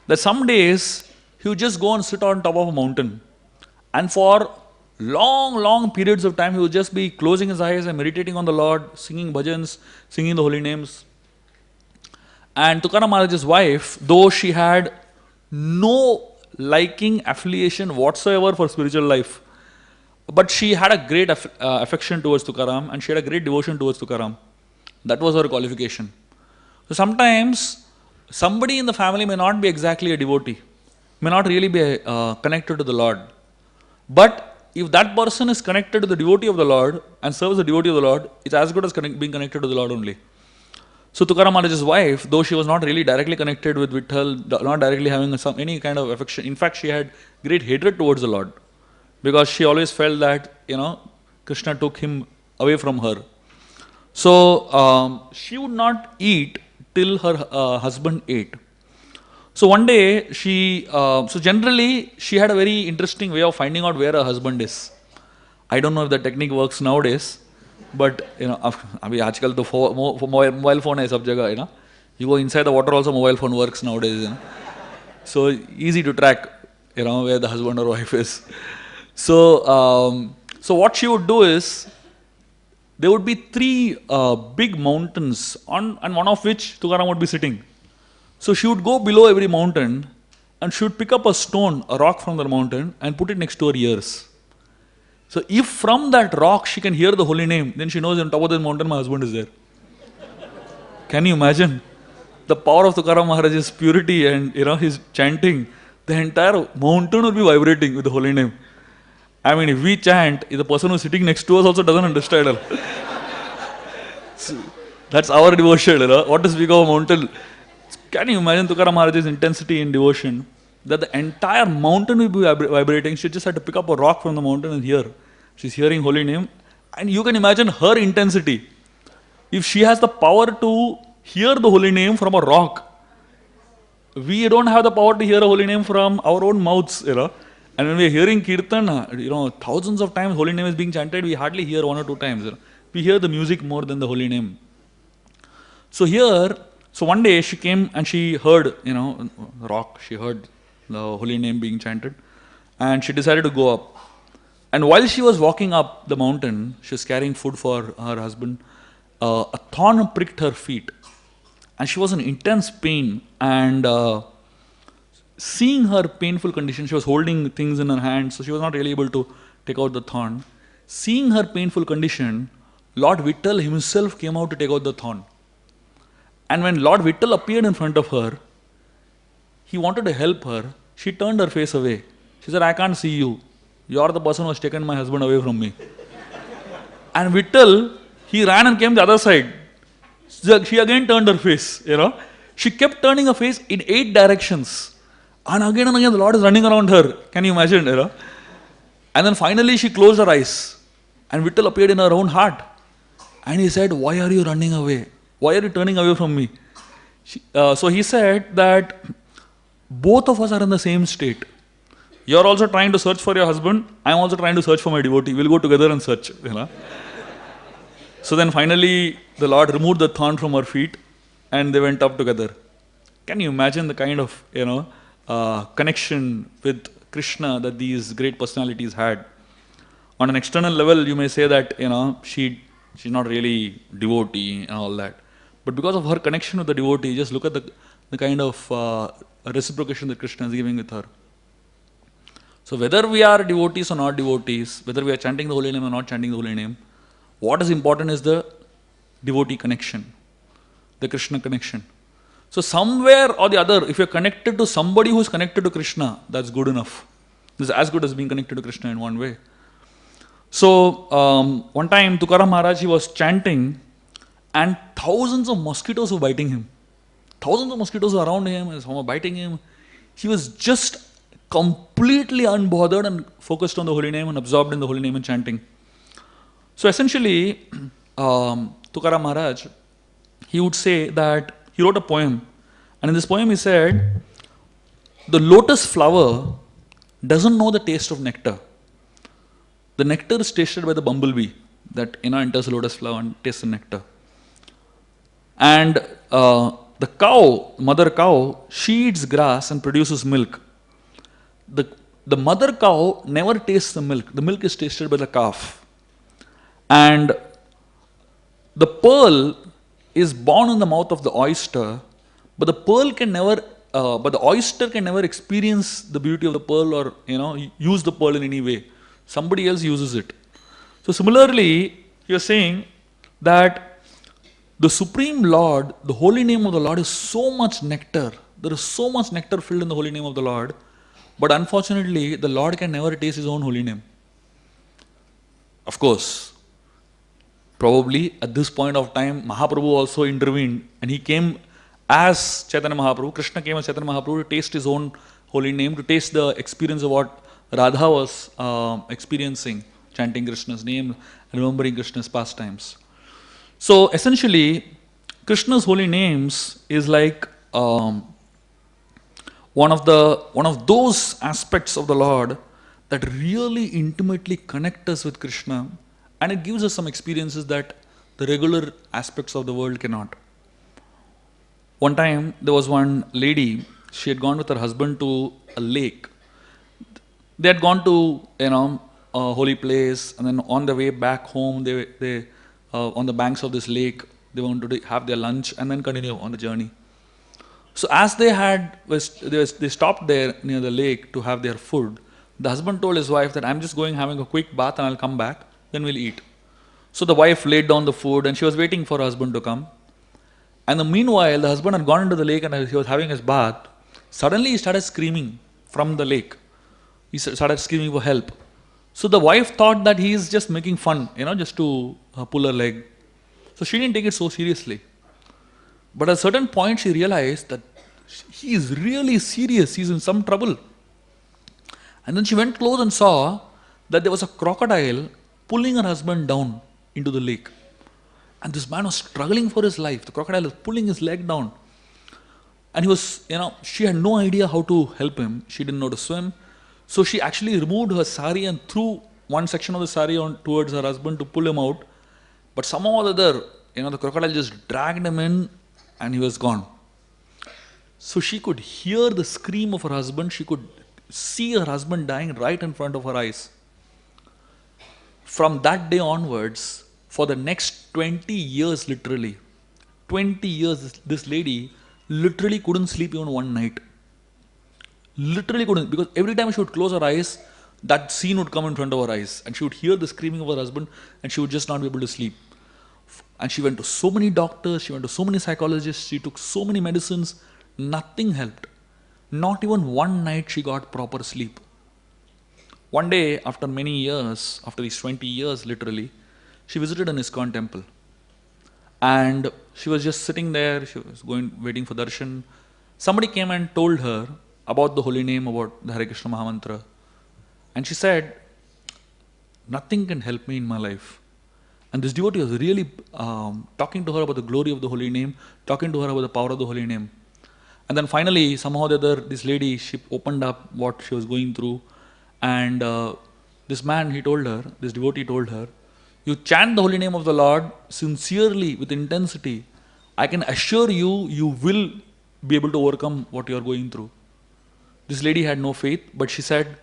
that some days he would just go and sit on top of a mountain. And for long periods of time, he would just be closing his eyes and meditating on the Lord, singing bhajans, singing the holy names. And Tukaram Maharaj's wife, though she had no liking, affiliation whatsoever for spiritual life, but she had a great affection towards Tukaram, and she had a great devotion towards Tukaram. That was her qualification. So sometimes somebody in the family may not be exactly a devotee, may not really be connected to the Lord. But if that person is connected to the devotee of the Lord and serves the devotee of the Lord, it's as good as being connected to the Lord only. So Tukaram Maharaj's wife, though she was not really directly connected with Vitthal, not directly having any kind of affection, in fact she had great hatred towards the Lord, because she always felt that, Krishna took him away from her. So she would not eat till her husband ate. So one day so generally she had a very interesting way of finding out where her husband is. I don't know if the technique works nowadays, but अभी आजकल तो mobile phone है सब जगह, You go inside the water also, mobile phone works nowadays, So easy to track, where the husband or wife is. So what she would do is, there would be three big mountains, and one of which Tukaram would be sitting. So she would go below every mountain and she would pick up a stone, a rock from the mountain, and put it next to her ears. So if from that rock she can hear the holy name, then she knows on top of the mountain my husband is there. Can you imagine? The power of Tukaram Maharaj's purity and his chanting, the entire mountain will be vibrating with the holy name. I mean, if we chant, if the person who's sitting next to us also doesn't understand. So that's our devotion. What does we go mountain? Can you imagine Tukaram Maharaj's intensity in devotion? That the entire mountain will be vibrating. She just had to pick up a rock from the mountain and hear. She's hearing holy name. And you can imagine her intensity. If she has the power to hear the holy name from a rock, we don't have the power to hear a holy name from our own mouths. And when we are hearing kirtan, thousands of times holy name is being chanted, we hardly hear one or two times. We hear the music more than the holy name. So one day she came and she heard, rock, she heard the holy name being chanted, and she decided to go up. And while she was walking up the mountain, she was carrying food for her husband, a thorn pricked her feet. And she was in intense pain, and seeing her painful condition, she was holding things in her hands, so she was not really able to take out the thorn. Seeing her painful condition, Lord Vitthal himself came out to take out the thorn. And when Lord Vitthal appeared in front of her, he wanted to help her. She turned her face away. She said, I can't see you. You are the person who has taken my husband away from me. And Vitthal, he ran and came the other side. She again turned her face, She kept turning her face in 8 directions. And again the Lord is running around her. Can you imagine, And then finally she closed her eyes. And Vitthal appeared in her own heart. And he said, why are you running away? Why are you turning away from me? So he said that both of us are in the same state. You are also trying to search for your husband. I am also trying to search for my devotee. We'll go together and search. So then finally the Lord removed the thorn from her feet and they went up together. Can you imagine the kind of connection with Krishna that these great personalities had? On an external level, you may say that she's not really devotee and all that. But because of her connection with the devotee, just look at the kind of reciprocation that Krishna is giving with her. So whether we are devotees or not devotees, whether we are chanting the holy name or not chanting the holy name, what is important is the devotee connection, the Krishna connection. So somewhere or the other, if you're connected to somebody who's connected to Krishna, that's good enough. This is as good as being connected to Krishna in one way. So one time Tukaram Maharaj, he was chanting and thousands of mosquitoes were biting him. Thousands of mosquitoes were around him, some were biting him. He was just completely unbothered and focused on the holy name and absorbed in the holy name and chanting. So essentially, Tukaram Maharaj, he would say that he wrote a poem, and in this poem he said, The lotus flower doesn't know the taste of nectar. The nectar is tasted by the bumblebee that enters the lotus flower and tastes the nectar. And the cow, mother cow, she eats grass and produces milk. The mother cow never tastes the milk. The milk is tasted by the calf. And the pearl is born in the mouth of the oyster, but the oyster can never experience the beauty of the pearl or use the pearl in any way. Somebody else uses it. So similarly, you are saying that the Supreme Lord, the holy name of the Lord is so much nectar. There is so much nectar filled in the holy name of the Lord, but unfortunately, the Lord can never taste His own holy name. Of course, probably at this point of time, Mahaprabhu also intervened and he came as Chaitanya Mahaprabhu. Krishna came as Chaitanya Mahaprabhu to taste his own holy name, to taste the experience of what Radha was experiencing, chanting Krishna's name and remembering Krishna's pastimes. So essentially, Krishna's holy names is like one of those aspects of the Lord that really intimately connect us with Krishna, and it gives us some experiences that the regular aspects of the world cannot. One time there was one lady, she had gone with her husband to a lake. They had gone to a holy place, and then on the way back home, they on the banks of this lake, they wanted to have their lunch and then continue on the journey. So as they stopped there near the lake to have their food, the husband told his wife that I'm just going having a quick bath and I'll come back, then we'll eat. So the wife laid down the food and she was waiting for her husband to come. And meanwhile, the husband had gone into the lake and he was having his bath. Suddenly he started screaming from the lake. He started screaming for help. So the wife thought that he is just making fun, just to pull her leg. So she didn't take it so seriously. But at a certain point she realized that he is really serious, he's in some trouble. And then she went close and saw that there was a crocodile pulling her husband down into the lake. And this man was struggling for his life. The crocodile was pulling his leg down. And he was, she had no idea how to help him. She didn't know to swim. So she actually removed her sari and threw one section of the sari towards her husband to pull him out. But somehow or other, the crocodile just dragged him in and he was gone. So she could hear the scream of her husband. She could see her husband dying right in front of her eyes. From that day onwards, for the next 20 years literally, 20 years, this lady literally couldn't sleep even one night. Literally couldn't, because every time she would close her eyes, that scene would come in front of her eyes and she would hear the screaming of her husband and she would just not be able to sleep. And she went to so many doctors, she went to so many psychologists, she took so many medicines, nothing helped. Not even one night she got proper sleep. One day, after many years, after these 20 years literally, she visited an ISKCON temple. And she was just sitting there, she was waiting for darshan. Somebody came and told her about the holy name, about the Hare Krishna Mahamantra. And she said, nothing can help me in my life. And this devotee was really talking to her about the glory of the holy name, talking to her about the power of the holy name. And then finally, somehow or the other, this lady, she opened up what she was going through. And this man, this devotee told her, you chant the holy name of the Lord sincerely, with intensity. I can assure you, you will be able to overcome what you are going through. This lady had no faith, but she said,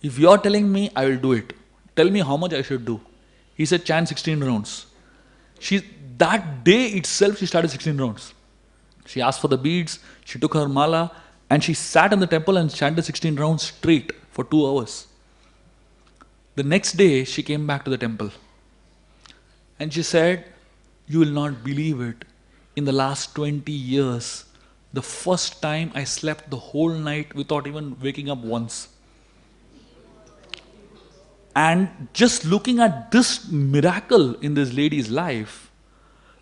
if you are telling me, I will do it. Tell me how much I should do. He said, chant 16 rounds. That day itself, she started 16 rounds. She asked for the beads, she took her mala, and she sat in the temple and chanted 16 rounds straight for 2 hours. The next day, she came back to the temple. And she said, you will not believe it. In the last 20 years, the first time I slept the whole night without even waking up once. And just looking at this miracle in this lady's life,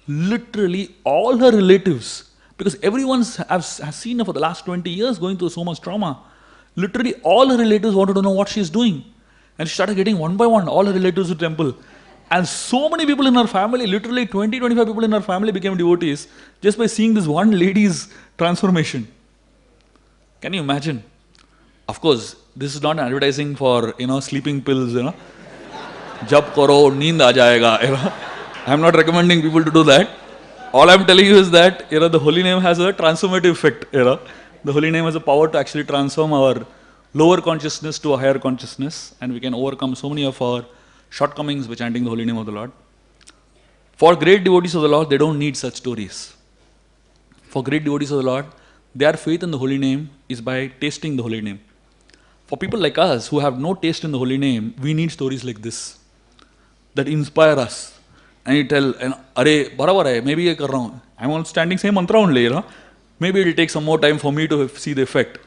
literally all her relatives, because everyone has seen her for the last 20 years going through so much trauma, literally all her relatives wanted to know what she's doing. And she started getting one by one all her relatives to the temple. And so many people in her family, literally 20-25 people in her family became devotees just by seeing this one lady's transformation. Can you imagine? Of course, this is not an advertising for, sleeping pills, Jab karo, neend aa jayega, I'm not recommending people to do that. All I'm telling you is that, the holy name has a transformative effect, The holy name has a power to actually transform our lower consciousness to a higher consciousness, and we can overcome so many of our shortcomings by chanting the holy name of the Lord. For great devotees of the Lord, they don't need such stories. For great devotees of the Lord, their faith in the holy name is by tasting the holy name. For people like us who have no taste in the holy name, we need stories like this that inspire us. And you tell, Arey, barabar hai, maybe ye kar raha hu. I'm all standing same mantra only, Maybe it will take some more time for me to see the effect.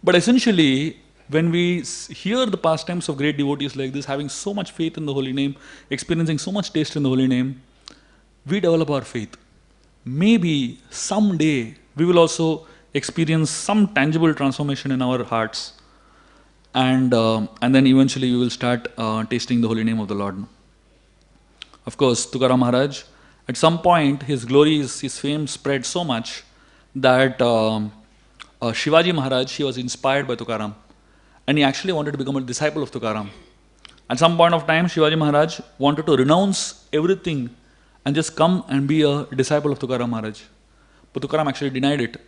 But essentially, when we hear the pastimes of great devotees like this, having so much faith in the holy name, experiencing so much taste in the holy name, we develop our faith. Maybe someday we will also experience some tangible transformation in our hearts, and then eventually we will start tasting the holy name of the Lord. Of course, Tukaram Maharaj, at some point his glories, his fame spread so much that Shivaji Maharaj, he was inspired by Tukaram, and he actually wanted to become a disciple of Tukaram. At some point of time, Shivaji Maharaj wanted to renounce everything and just come and be a disciple of Tukaram Maharaj. But Tukaram actually denied it.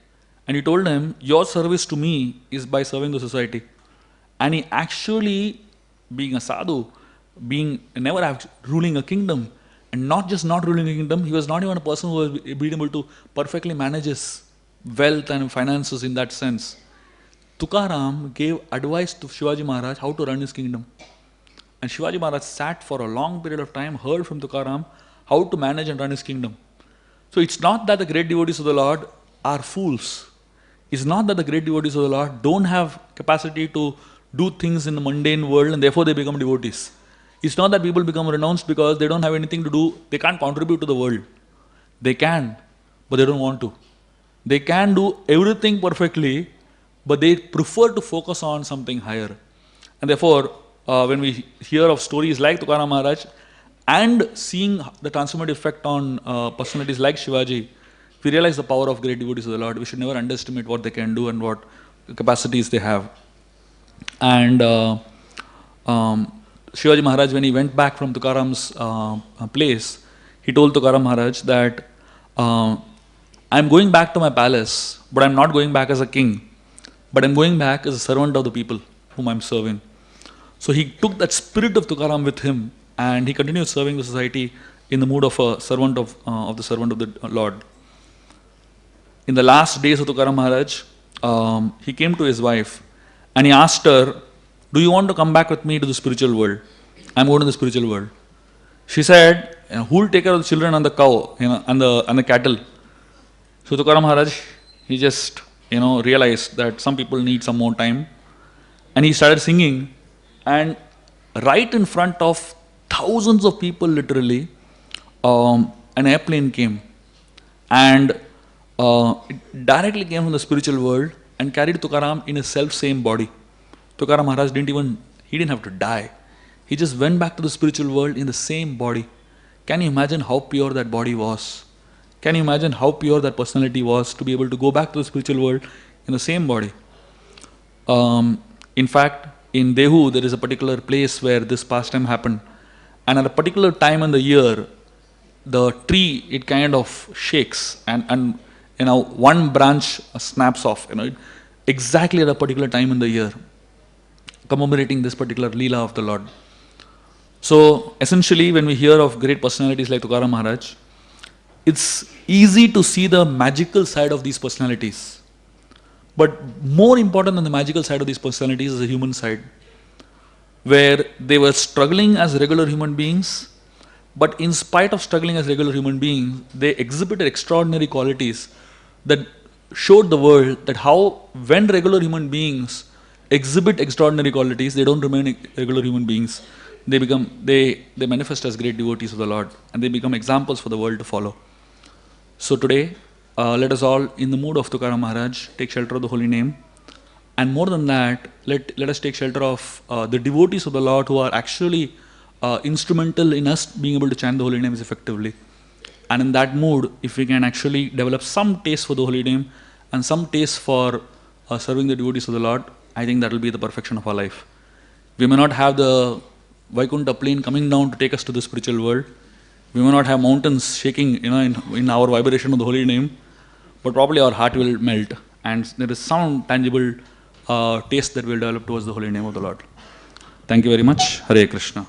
And he told him, your service to me is by serving the society. And he actually, being a sadhu, being never ruling a kingdom, and not just not ruling a kingdom, he was not even a person who was being able to perfectly manage his wealth and finances in that sense. Tukaram gave advice to Shivaji Maharaj how to run his kingdom. And Shivaji Maharaj sat for a long period of time, heard from Tukaram how to manage and run his kingdom. So it's not that the great devotees of the Lord are fools. It's not that the great devotees of the Lord don't have capacity to do things in the mundane world and therefore they become devotees. It's not that people become renounced because they don't have anything to do, they can't contribute to the world. They can, but they don't want to. They can do everything perfectly, but they prefer to focus on something higher. And therefore, when we hear of stories like Tukaram Maharaj and seeing the transformative effect on personalities like Shivaji, we realize the power of great devotees of the Lord. We should never underestimate what they can do and what capacities they have. And Shivaji Maharaj, when he went back from Tukaram's place, he told Tukaram Maharaj that I'm going back to my palace, but I'm not going back as a king, but I'm going back as a servant of the people whom I'm serving. So he took that spirit of Tukaram with him, and he continued serving the society in the mood of a servant of the servant of the Lord. In the last days of Tukaram Maharaj, he came to his wife and he asked her, do you want to come back with me to the spiritual world? I'm going to the spiritual world. She said, who will take care of the children and the cow, and the cattle? So Tukaram Maharaj, he just realized that some people need some more time, and he started singing, and right in front of thousands of people, literally, an airplane came, and it directly came from the spiritual world and carried Tukaram in his self-same body. Tukaram Maharaj didn't have to die. He just went back to the spiritual world in the same body. Can you imagine how pure that body was? Can you imagine how pure that personality was to be able to go back to the spiritual world in the same body? In fact, in Dehu, there is a particular place where this pastime happened. And at a particular time in the year, the tree, it kind of shakes and one branch snaps off, exactly at a particular time in the year, commemorating this particular Leela of the Lord. So essentially, when we hear of great personalities like Tukaram Maharaj, it's easy to see the magical side of these personalities. But more important than the magical side of these personalities is the human side, where they were struggling as regular human beings, but in spite of struggling as regular human beings, they exhibited extraordinary qualities that showed the world that how, when regular human beings exhibit extraordinary qualities, they don't remain regular human beings. They manifest as great devotees of the Lord, and they become examples for the world to follow. So today, let us all, in the mood of Tukaram Maharaj, take shelter of the holy name. And more than that, let us take shelter of the devotees of the Lord who are actually instrumental in us being able to chant the holy names effectively. And in that mood, if we can actually develop some taste for the holy name and some taste for serving the devotees of the Lord, I think that will be the perfection of our life. We may not have the Vaikuntha plane coming down to take us to the spiritual world. We may not have mountains shaking, in our vibration of the holy name, but probably our heart will melt, and there is some tangible taste that will develop towards the holy name of the Lord. Thank you very much. Hare Krishna.